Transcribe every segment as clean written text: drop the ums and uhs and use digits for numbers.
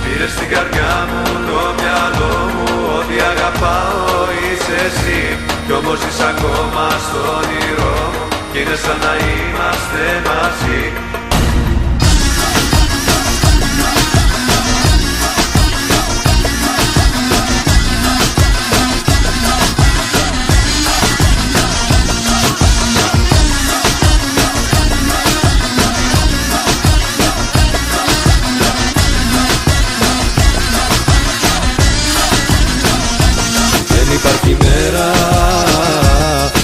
Πήρες στην καρδιά μου το μυαλό μου, ό,τι αγαπάω είσαι εσύ. Κι όμως είσαι ακόμα στο όνειρό μου κι είναι σαν να είμαστε μαζί. Δεν υπάρχει μέρα,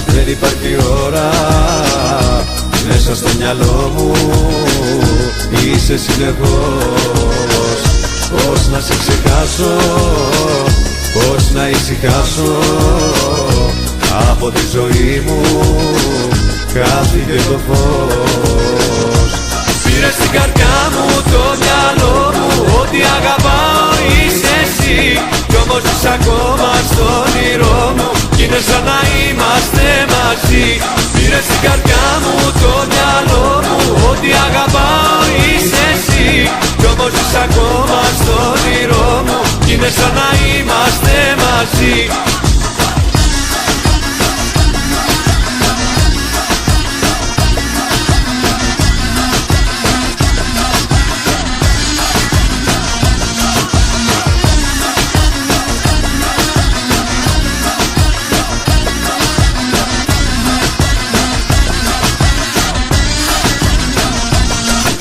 δεν υπάρχει ώρα, μέσα στο μυαλό μου είσαι συνεχώς. Πώς να σε ξεχάσω, πώς να ησυχάσω, από τη ζωή μου χάθηκε το φως. Πήρες στην καρδιά μου το μυαλό μου, ό,τι αγαπάω είσαι εσύ. Κι όμως είσαι ακόμα στο όνειρό μου κι είναι σαν να είμαστε μαζί. Πήρες στην καρδιά μου το μυαλό μου, ό,τι αγαπάω είσαι εσύ. Κι όμως είσαι ακόμα στο όνειρό μου κι είναι σαν να είμαστε μαζί.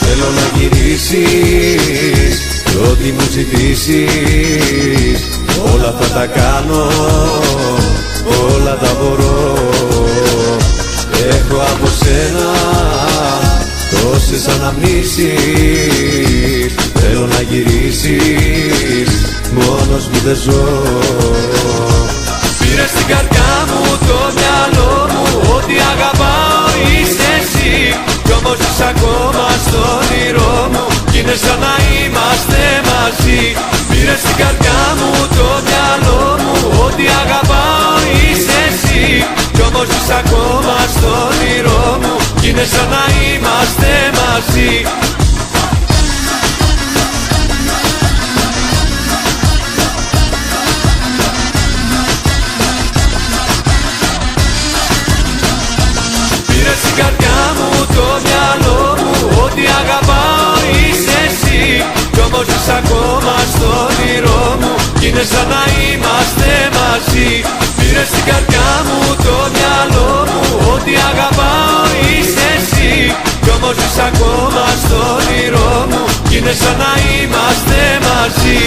Θέλω να γυρίσεις κι ό,τι μου ζητήσεις, όλα θα τα κάνω, όλα τα μπορώ. Έχω από σένα τόσες αναμνήσεις, θέλω να γυρίσεις, μόνος μου δεν ζω. Πήρες στην καρδιά μου το μυαλό μου, ό,τι αγαπάω είσαι εσύ. Κι όμως είσαι ακόμα στο όνειρό μου κι είναι σαν να είμαστε μαζί. Πήρες στην καρδιά μου το μυαλό μου, ό,τι αγαπάω είσαι εσύ. Κι όμως είσαι ακόμα στο όνειρό μου κι είναι σαν να είμαστε μαζί. Πήρες στην καρδιά μου το μυαλό μου, ό,τι αγαπάω είσαι εσύ. Κι όμως είσαι ακόμα στο όνειρό μου κι είναι σαν να είμαστε μαζί. Πήρες στην καρδιά μου το μυαλό μου, ό,τι αγαπάω είσαι εσύ. Κι όμως είσαι ακόμα στο όνειρό μου κι είναι σαν να είμαστε μαζί.